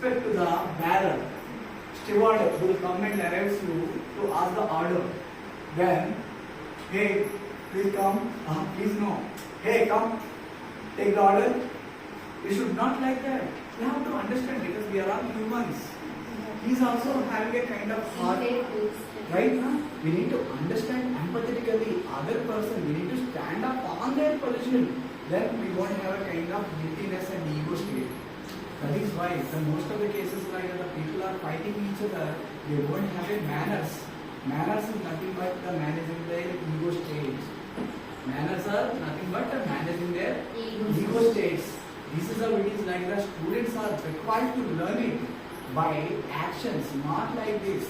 expect to the bearer, steward who will come and arrives you to ask the order. Then, hey, please come. Please no. Hey, come. Take the order. We should not like that. We have to understand because we are all humans. He is also having a kind of heart. Right now, we need to understand empathetically other person. We need to stand up on their position. Then we won't have a kind of guiltiness and ego state. That is why the most of the cases like the people are fighting each other, they won't have a manners. Manners is nothing but the managing their ego states. Manners are nothing but the managing their ego states. This is how it is like the students are required to learn it by actions, not like this.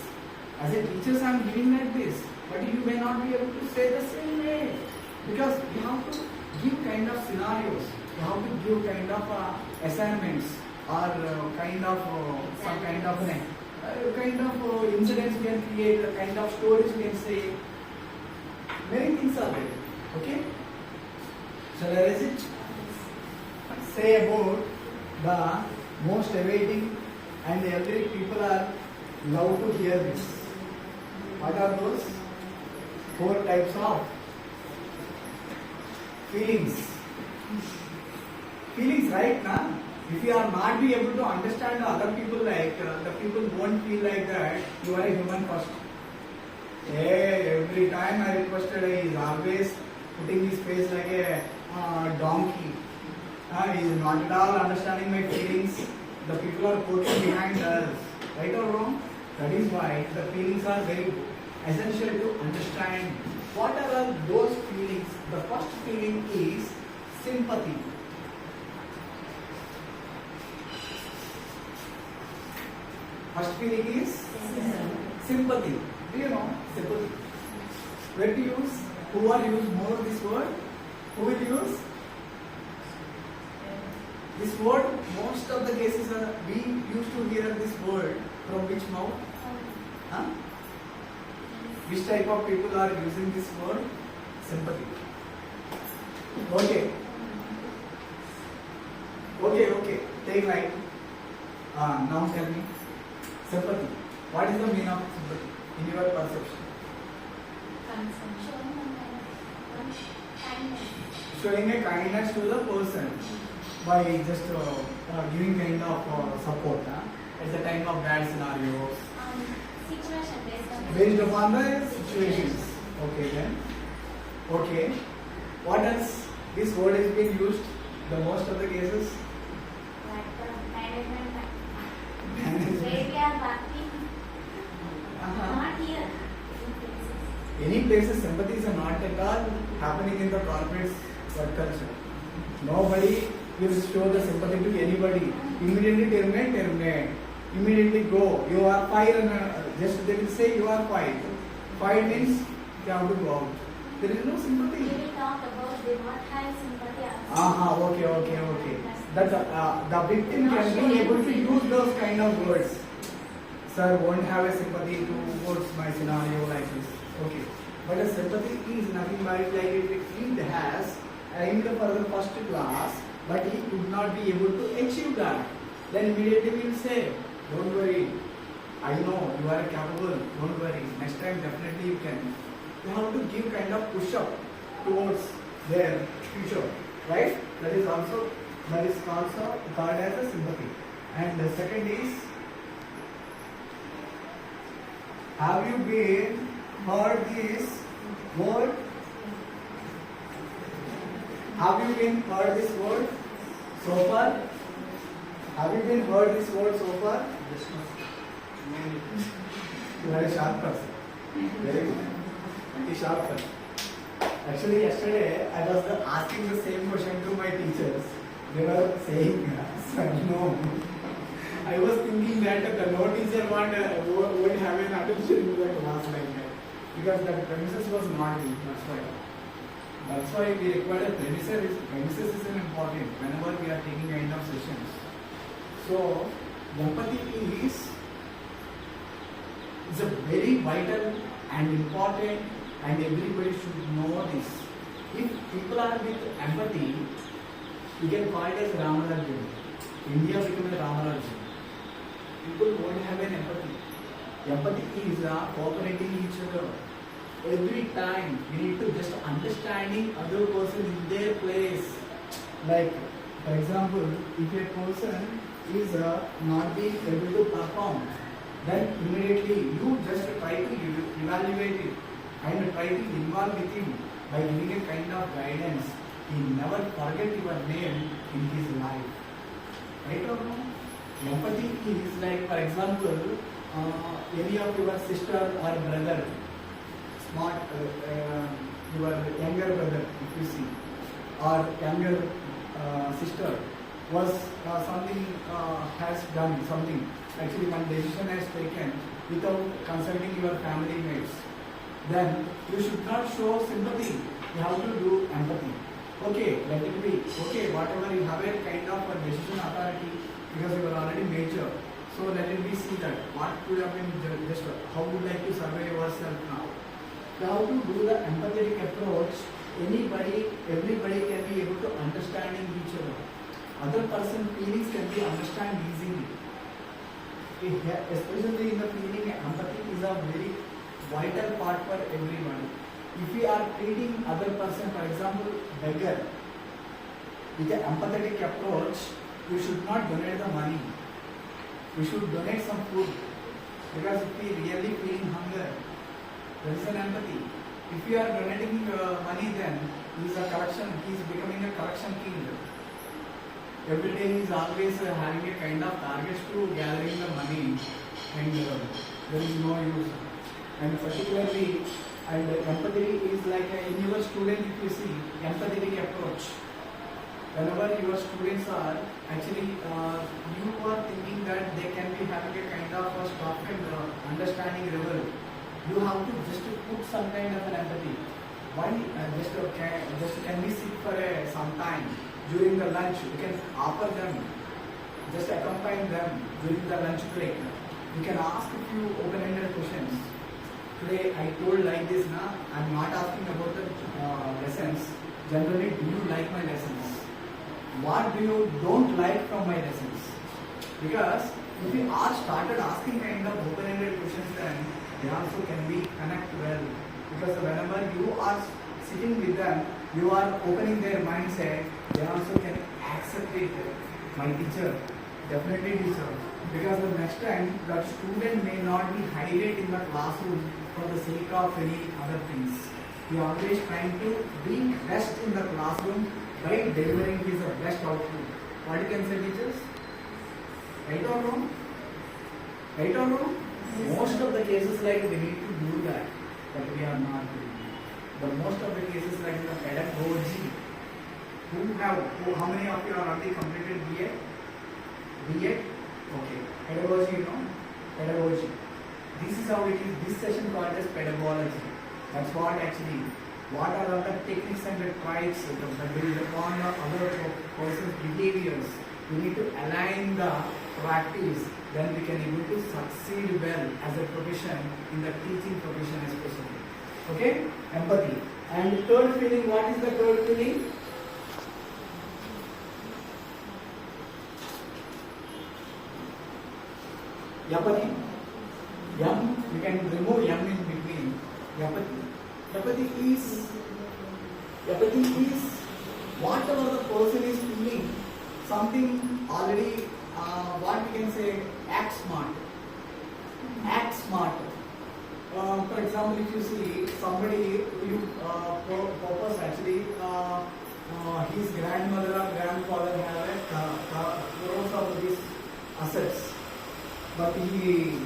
As a teacher, I am giving like this, but you may not be able to say the same way because you have to give kind of scenarios, you have to give kind of assignments or kind of some kind of incidents we can create, kind of stories we can say. Many things are there. Okay? So there is it. Say about the most awaiting and every people are love to hear this. What are those? 4 types of feelings. Feelings, right now? If you are not be able to understand other people like the people won't feel like that, you are a human first. Hey, every time I requested, he is always putting his face like a donkey. He is not at all understanding my feelings. The people are putting behind us. Right or wrong? That is why the feelings are very essential to understand. What are those feelings? The first feeling is sympathy. First feeling is sympathy. Do you know sympathy? Where to use? Who are use more this word? Who will use? This word, most of the cases we used to hear this word from which mouth? Huh? Which type of people are using this word? Sympathy. Okay. Okay. Take right. Now tell me. Sympathy. What is the meaning of sympathy in your perception? Showing a kindness to the person by just giving kind of support at the time of bad scenarios. Based upon the situations. Okay then. Okay. What else? This word is being used the most of the cases. Not here. Any places sympathies are not at all happening in the corporate work culture. Nobody will show the sympathy to anybody. Immediately terminate. Immediately go. You are fired and just they will say you are fired. Fired means you have to go out. There is no sympathy. We will talk about they not have sympathy. Okay. That the victim can be able to use those kind of words. Sir won't have a sympathy towards my scenario like this. Okay. But a sympathy is nothing but like it has aimed for the first class, but he could not be able to achieve that. Then immediately we will say, don't worry, I know you are capable, don't worry, next time definitely you can. You have to give kind of push up towards their future, right? That is also called as a sympathy. And the second is, have you been heard this word? Have you been heard this word so far? Have you been heard this word so far? You are a sharp person. Very good. A sharp person. Actually, yesterday I was asking the same question to my teachers. They were saying, no. I was thinking that the no teacher would have an attention in the class like that. Because the premises was not good. That's why we require a premises. Premises is important whenever we are taking kind of sessions. So, empathy is a very vital and important, and everybody should know this. If people are with empathy, we can call it as Ramarajya. India becomes a Ramarajya. will have an empathy. Empathy is cooperating each other. Every time we need to just understanding other person in their place. Like, for example, if a person is not being able to perform, then immediately you just try to evaluate it and try to involve with him by giving a kind of guidance. He never forget your name in his life. Right or no? Empathy is like, for example, any of your sister or brother, smart, your younger brother, if you see, or younger sister was something has done something. Actually, one decision has taken without consulting your family mates. Then you should not show sympathy. You have to do empathy. Okay, let it be. Okay, whatever you have a kind of a decision authority because you are already major. So let it be see that what could have been just how would you like to survey yourself now. You have to do the empathetic approach. Everybody can be able to understanding each other. Other person feelings can be understand easily. Especially in the feeling, empathy is a very vital part for everyone. If we are treating other person, for example, beggar, with an empathetic approach, you should not donate the money. We should donate some food. Because if we really feeling hunger, there is an empathy. If you are donating money, then he is becoming a collection king. Every day he is always having a kind of targets to gathering the money, and there is no use. And particularly, empathy is like in your student, if you see, empathetic approach. Whenever your students are actually, you are thinking that they can be having a kind of a stop and understanding level. You have to just put some kind of an empathy. Why just can we sit for some time during the lunch? You can offer them, just accompany them during the lunch break. You can ask a few open-ended questions. Today I told like this, I'm not asking about the lessons. Generally, do you like my lessons? What do you don't like from my lessons? Because if you are started asking kind of open-ended questions, then they also can be connect well. Because whenever you are sitting with them, you are opening their mindset, they also can accept it. My teacher, definitely teacher. Because the next time that student may not be hided in the classroom for the sake of any other things. He always trying to be best in the classroom by delivering his best output. What you can say, teachers? Right or wrong? Right or wrong? Yes. Most of the cases like we need to do that, but we are not doing it. But most of the cases like the pedagogy, how many of you are already completed BA? BA? Okay. Pedagogy, pedagogy. This is how it is. This session called as pedagogy. That's what actually. What are the techniques and the tribes based upon the other person's behaviors? We need to align the practice, then we can able to succeed well as a profession, in the teaching profession especially. Okay? Empathy. And third feeling, what is the third feeling? Yapati. Yam, you can remove yam in between. Yapati. Yapati is whatever the person is feeling, something already, what we can say, act smart. Act smart. For example, if you see somebody, you purpose actually, his grandmother or grandfather have crores of these assets, but he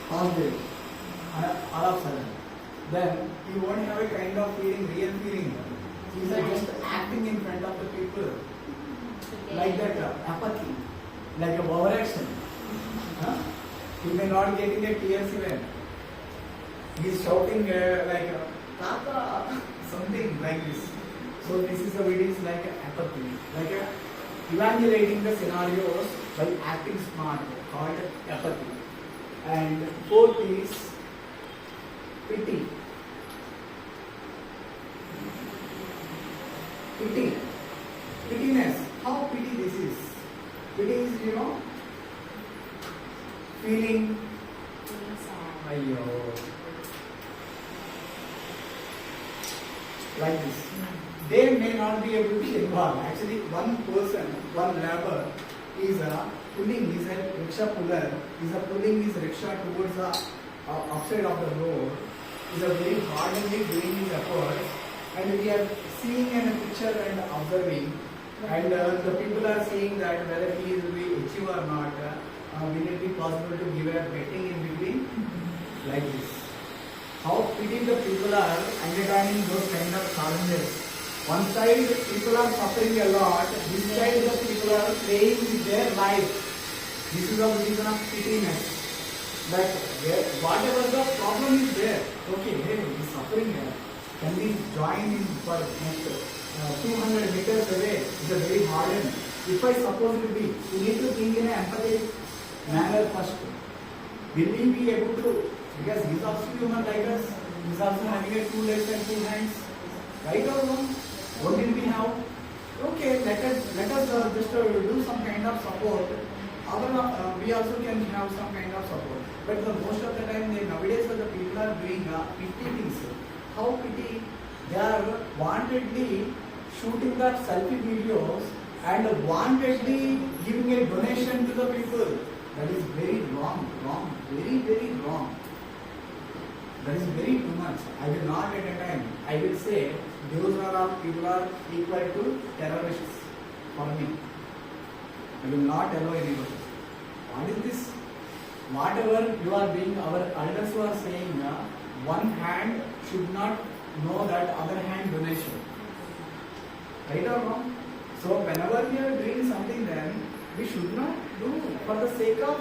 passed it all of a sudden. Then you won't have a kind of feeling, real feeling. He's just acting in front of the people. Like that, apathy, like a overaction. He may not getting a tears even. He's shouting like Tata, something like this. So this is how it is like apathy, like evaluating the scenarios by acting smart, called apathy. And fourth is pity. Pittiness. How pity this is? Pity is, feeling. Feeling sad. Ayyo. Like this. They may not be able to involve. Actually, one person, one labor is pulling his rickshaw puller, is pulling his rickshaw towards the upside of the road, is very hardly doing his effort, and we are seeing in a picture and observing, and the people are saying that whether he will be achieve or not, will it be possible to give a betting in between? Like this. How pity the people are undergoing those kind of challenges. One side people are suffering a lot, this side the people are playing with their life. This is a reason of pityness. That whatever the problem is there, okay, hey, he is suffering here. Can we join in for next 200 meters away? It's a very hard end. If I suppose to be, we need to think in an empathetic manner first. Will we be able to, because he is also human like us, he is also having a 2 legs and 2 hands, right or wrong? What did we have? Okay, let us just do some kind of support. We also can have some kind of support. But the most of the time, nowadays the people are doing pity things. How pity? They are wantedly shooting the selfie videos and wantedly giving a donation to the people. That is very wrong, very, very wrong. That is very too much. I will not at a time. I will say those are all people are equal to terrorists for me. I will not allow anybody. What is this? Whatever you are being, our elders who are saying, one hand should not know that other hand donation. Right or wrong? So whenever we are doing something, then we should not do for the sake of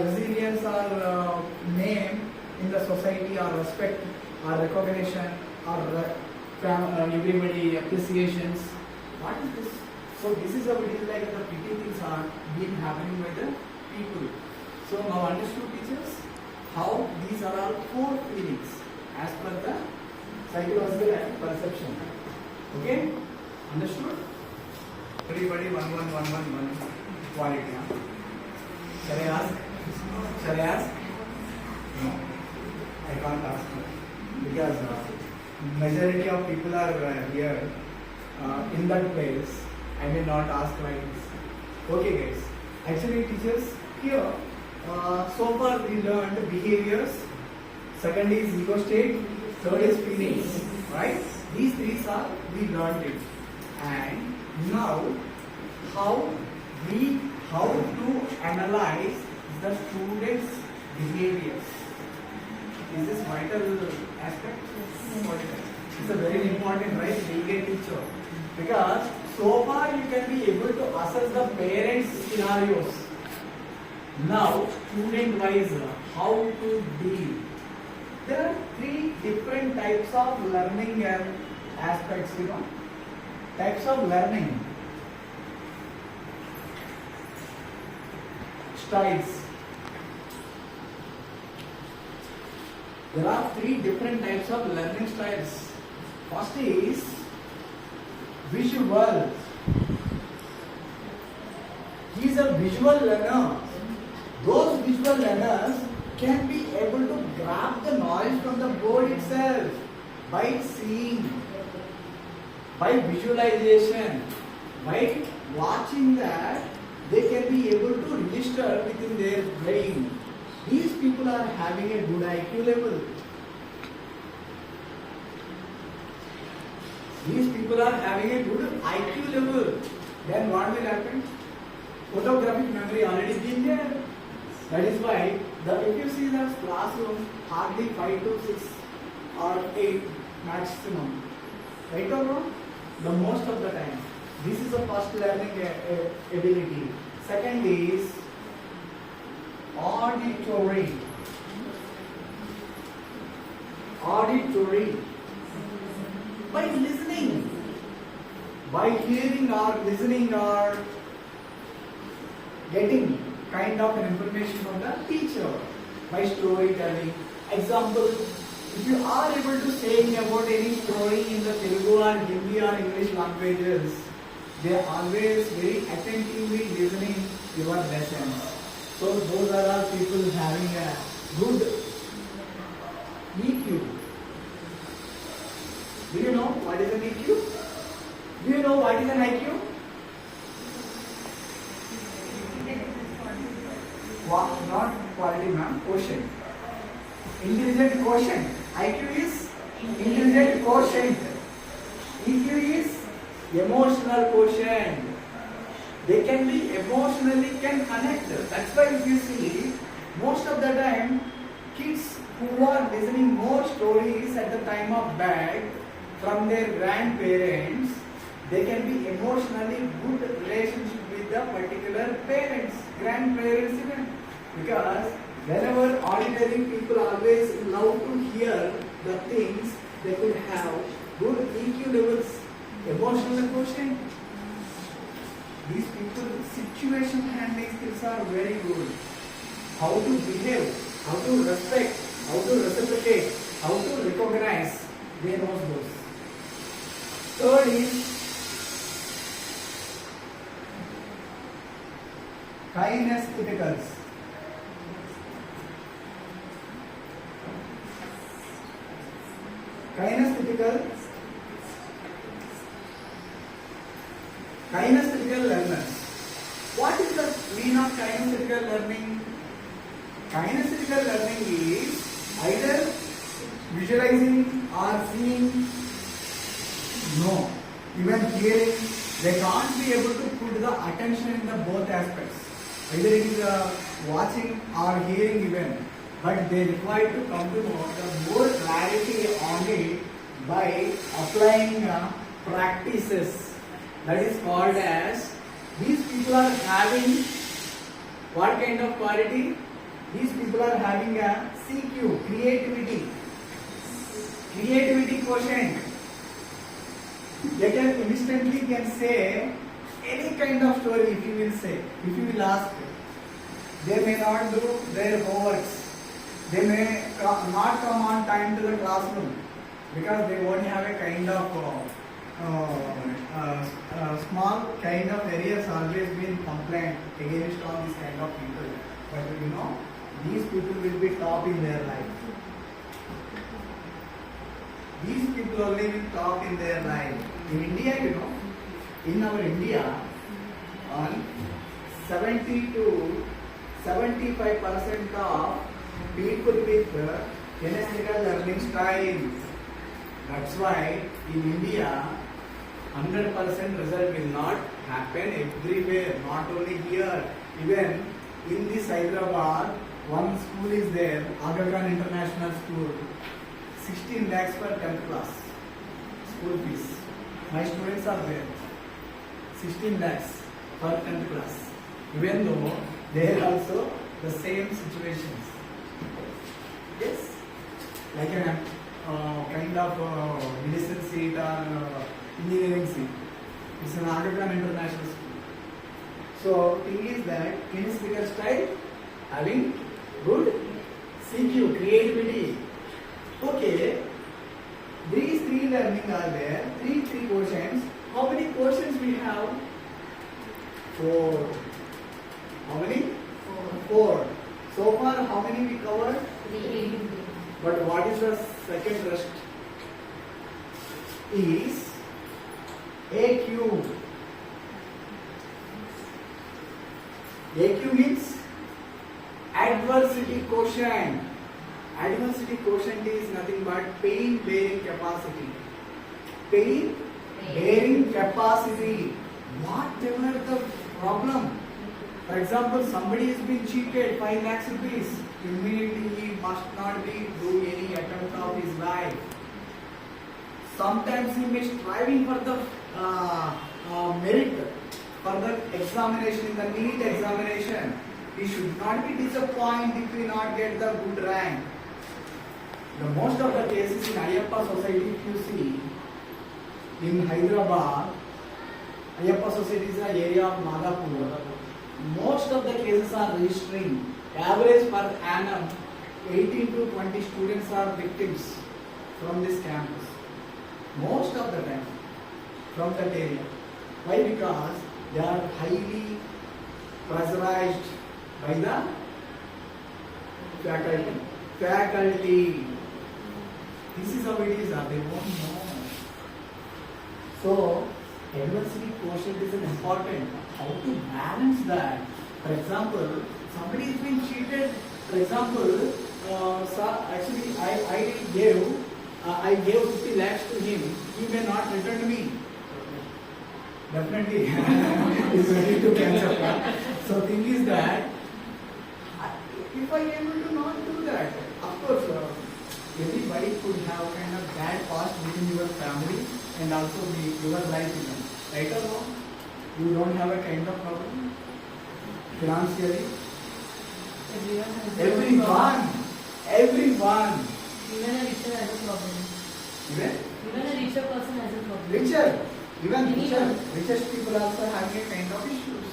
resilience or name in the society or respect or recognition or everybody appreciations. What is this? So this is how it is like the pity things are being happening by the people. So now understood, teachers, how these are all 4 feelings as per the psychological perception. Okay? Understood? Everybody 1 1 1 1 1 quality. Huh? Shall I ask? Shall I ask? No. I can't ask because majority of people are here in that place. I may not ask like this. Okay, guys. Actually, teachers, here so far we learned behaviors. Second is ego state. Third is feelings. Right? These 3 are we learned it. And now how to analyze the students' behaviors. Is this vital aspect? It's a very important, right? Being a teacher. Because so far you can be able to assess the parents' scenarios. Now, student-wise, how to deal. There are 3 different types of learning aspects, types of learning. Styles. There are 3 different types of learning styles. First is visual. He is a visual learner. Those visual learners can be able to grab the knowledge from the board itself by seeing, by visualization, by watching that they can be able to register within their brain. These people are having a good IQ level. These people are having a good IQ level. Then what will happen? Photographic memory already been there. That is why if you see the classroom, hardly 5 to 6 or 8 maximum. Right or wrong? The most of the time. This is the first learning ability. Second is auditory. Auditory. By listening, by hearing or listening or getting kind of an information from the teacher, by storytelling. Example, if you are able to say about any story in the Telugu or Hindi or English languages, they are always very attentively listening your lessons. So those are all people having a good EQ. Do you know what is an EQ? Do you know what is an IQ? What? Not quality, ma'am. Quotient. Intelligent quotient. IQ is intelligent quotient. EQ is emotional quotient. They can be emotionally can connect. That's why if you see, most of the time, kids who are listening more stories at the time of bed from their grandparents, they can be emotionally good relationship with the particular parents, grandparents even. Because whenever ordinary people always love to hear the things, they could have good EQ levels, emotional quotient. These people, situation handling skills are very good. How to behave, how to respect, how to reciprocate, how to recognize, they know those. Third is kinestheticals. Kinesthetical learners. What is the meaning of kinesthetical learning? Kinesthetical learning is either visualizing or seeing, no, even hearing. They can't be able to put the attention in the both aspects. Either it is watching or hearing even. But they require to come to know the more clarity on it by applying practices. That is called as, these people are having what kind of quality? These people are having a CQ, creativity quotient. They can instantly can say any kind of story if you will say, if you will ask. They may not do their homeworks. They may not come on time to the classroom because they won't have a kind of small kind of areas always been complained against all these kind of people. But you know, these people will be top in their life. These people only will top in their life. In India, you know, in our India, on 70 to 75% of people with kinesthetical learning style. That's why in India, 100% result will not happen everywhere, not only here. Even in this Hyderabad, one school is there, Aga Khan International School, 16 lakhs per 10th class, school fees. My students are there, 16 lakhs per 10th class. Even though they are also the same situations. Yes, like a kind of medicine seat or engineering seat. It's an Aga Khan International School. So, thing is that kinesthetical style having good CQ, creativity. Okay, these three learning are there, three quotients. How many quotients we have? 4. How many? 4. So far, how many we covered? 3. But what is the second rest? Is AQ. AQ means adversity quotient. Adversity quotient is nothing but pain bearing capacity. Pain bearing capacity. Whatever the problem. For example, somebody has been cheated 5 lakhs rupees. Immediately he must not be do any attempt of his life. Sometimes he may striving for the merit for the examination in the NEET examination. He should not be disappointed if he not get the good rank. The most of the cases in Ayyappa society, if you see, in Hyderabad, Ayyappa society is an area of Madhapur. Most of the cases are registering. Average per annum, 18 to 20 students are victims from this campus. Most of the time, from that area. Why? Because they are highly pressurized by the Faculty. Faculty. This is how it is. They won't know. So, adversity quotient is important. How to balance that? For example, somebody is being cheated. For example, actually I gave 50 lakhs to him. He may not return to me. Definitely, he's ready to cancel. So, thing is that if I am able to not do that, of course, everybody could have kind of bad past within your family and also your life even. Right or wrong? You don't have a kind of problem financially. Everyone. Even a richer has a problem. Even a richer person has a problem. Richest people also have a kind of issues.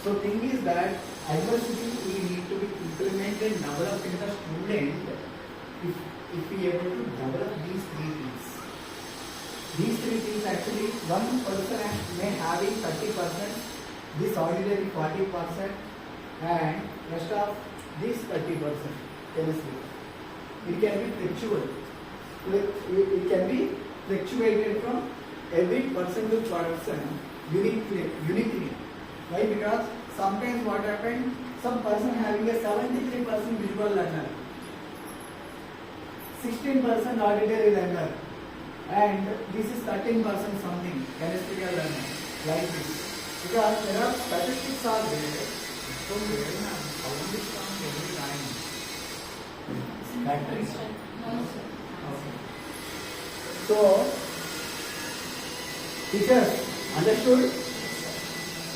So thing is that adversity we need to be implemented, developed in the student if we are able to develop these three things. These three things actually one person may having 30%, this ordinary 40% and rest of this 30%. It can be fluctual. It can be fluctuated from every person to person uniquely. Why? Because sometimes what happened, some person having a 73% visual learner, 16% auditory learner, and this is 13% something kinesthetical learner, like this. Because there are statistics are there, so we are found it from every time. Factories. Okay. So, teachers, understood?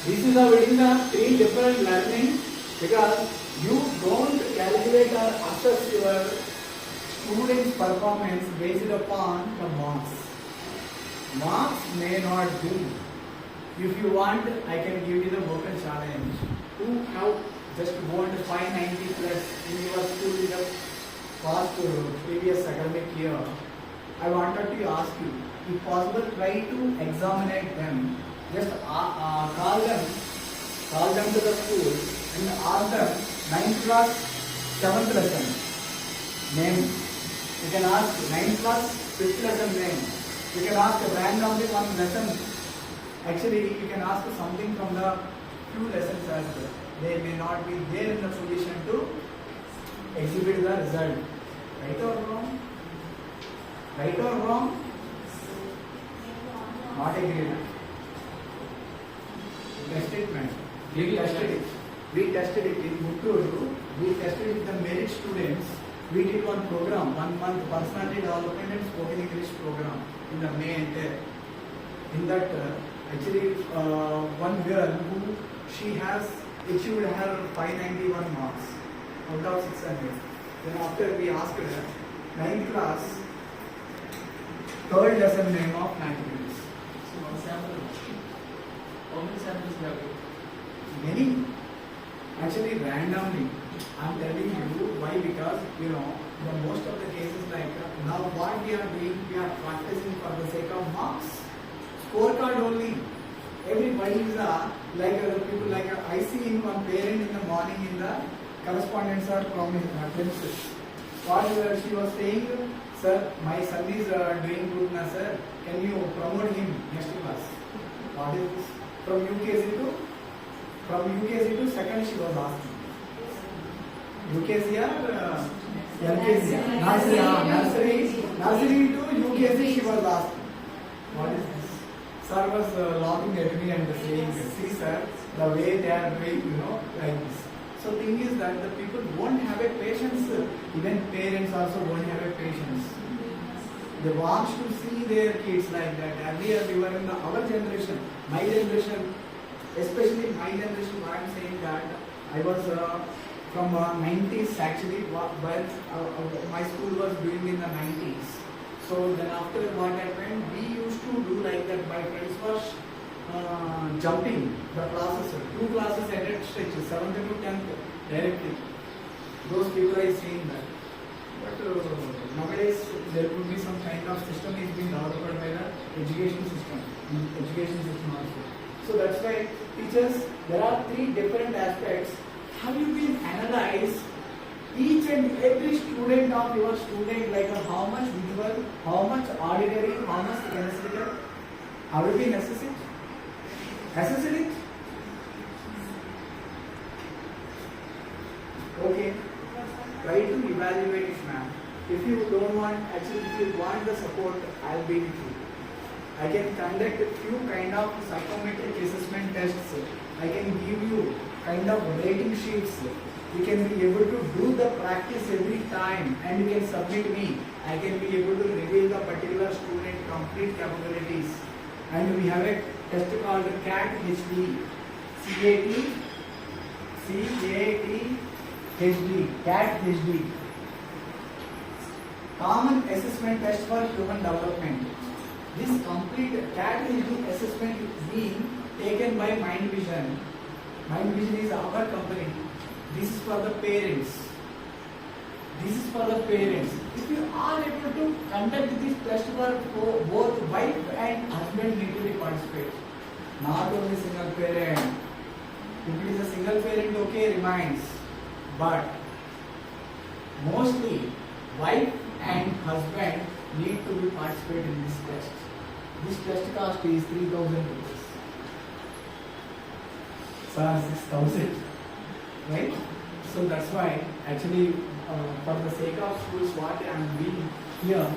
This is how it is the three different learning, because you don't calculate or assess your students' performance based upon the marks. Marks may not do. If you want, I can give you the vocal challenge. Who have just won 590 plus in your school in the past previous academic year? I wanted to ask you, if possible, try to examine them. Just call them to the school and ask them 9th class, 7th lesson name. You can ask 9th class, 5th lesson name. You can ask randomly one lesson. Actually, you can ask something from the few lessons as well. They may not be there in the position to exhibit the result. Right or wrong? Right or wrong? Not agreed. Tested man. We tested it in Muttur. We tested it with the merit students. We did one program, 1 month personality development and spoken English program in the May and there. In that, actually, one girl who she has achieved her 591 marks out of 600. Then after we asked her, 9th class, 3rd lesson name of mathematics. So one sample. How many samples you have? Many. Actually, randomly. I'm telling you why, because the most of the cases like now what we are doing, we are practicing for the sake of marks, scorecard only. Everybody is like the people like I see in one parent in the morning in the correspondence or premises. What she was saying, sir, my son is doing good now, sir. Can you promote him next class? What is this? From UKG to second she was asking. UKG or LKG? Nursery to UKG she was asking. What is this? Sir was laughing at me and saying, see sir, the way they are doing, like this. So thing is that the people won't have a patience, even parents also won't have a patience. They want to see their kids like that. Earlier we were in our generation, my generation, especially my generation, what I am saying that I was from 90s actually, but my school was doing in the 90s. So then after what happened, we used to do like that. My friends was jumping the classes, 2 classes at a stretch, 7th to 10th directly. Those people I seen that. But nowadays there could be some kind of system is being developed by the education system also. So that's why teachers, there are 3 different aspects. Have you been analyzed each and every student of your student, like how much visual, how much auditory, how much kinesthetic, have you been assessing? Assessing it? Okay. Try to evaluate it, ma'am. If you don't want, actually, if you want the support, I'll be with you. I can conduct a few kind of psychometric assessment tests. I can give you kind of rating sheets. You can be able to do the practice every time and you can submit me. I can be able to reveal the particular student complete capabilities. And we have a test called CAT HD. CAT HD. Common assessment test for human development. This complete CAT HD assessment is being taken by Mindvision. Mindvision is our company. This is for the parents. This is for the parents. If you are able to conduct this test for both wife and husband need to be participate. Not only single parent. If it is a single parent, okay, remains. But mostly wife and husband need to be participate in this test. This test cost is 3,000 rupees. Sir, 6,000. Right? So that's why actually for the sake of schools what I am doing here,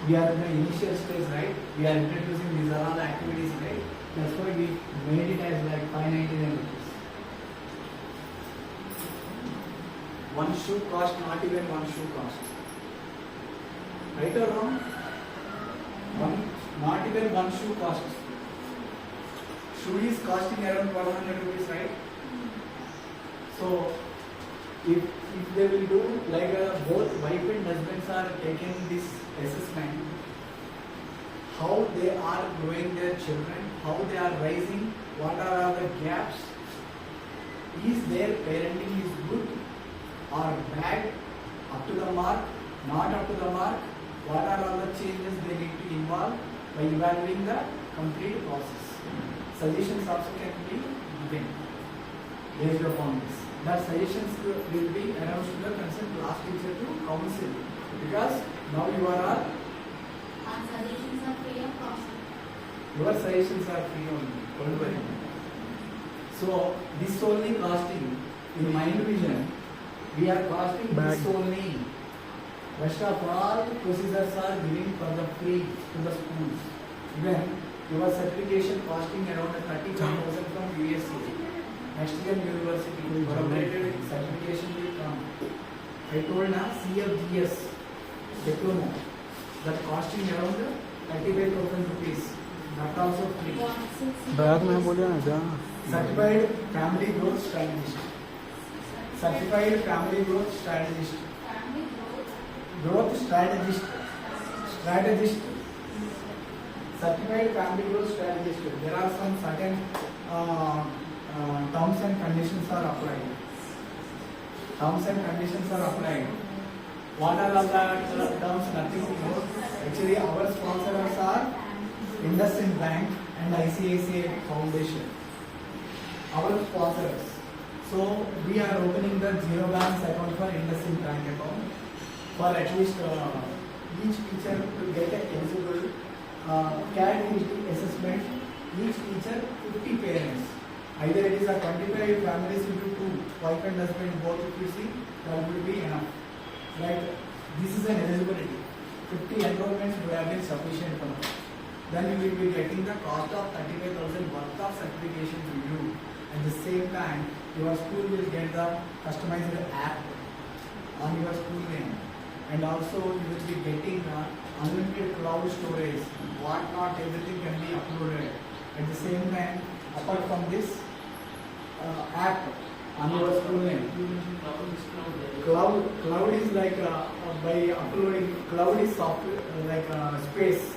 we are in the initial stage, right? We are introducing these are all the activities, right? That's why we made it as like 599 rupees. One shoe cost, not even one shoe cost. Right or wrong? Not even one shoe cost. Shoe is costing around 1,200 rupees, right? So, if they will do like both wife and husbands are taking this assessment, how they are growing their children, how they are raising, what are the gaps, is their parenting is good or bad, up to the mark, not up to the mark, what are all the changes they need to involve by evaluating the complete process. Suggestions also can be given based upon this. That suggestions will be announced to the concerned class teacher to council, because now you are all Our suggestions are free of cost. your suggestions are free only. Don't worry. So this only costing in Mindvision, we are costing this only. Rest of all procedures are given for the free to the schools. Even your certification costing around 35,000 from USC. Next year university corroborated certification will come. I told now CFGS diploma that costing around 35,000 rupees. That also free. Bag में बोलिए ना जा Certified family growth strategist. Certified family growth strategist. Family growth. Growth strategist. Strategist. Certified family growth strategist. There are some certain terms and conditions are applied. Terms and conditions are applied. What are all the terms? Nothing to know. Actually, our sponsors are IndusInd Bank and ICICI Foundation. Our sponsors. So we are opening the zero balance account for IndusInd Bank account for at least each teacher to get a eligible CAT assessment. Each teacher 50 parents. Either it is a 25 families into 2, wife and husband both, if you see, that will be enough. Right? This is an eligibility. 50 enrollments would have been sufficient for us. Then you will be getting the cost of 35,000 worth of certification to you. At the same time, your school will get the customized app on your school name. And also you will be getting unlimited cloud storage, what not, everything can be uploaded. At the same time, apart from this app on your school name. Cloud is like by uploading, cloud is software, like space.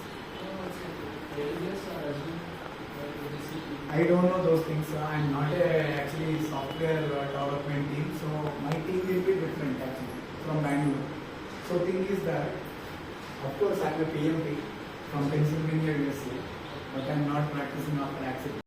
I don't know those things. I am not actually software development team, so my team will be different actually from Bangalore. So thing is that, of course, I am a PMP from Pennsylvania, USA, but I am not practicing after accident.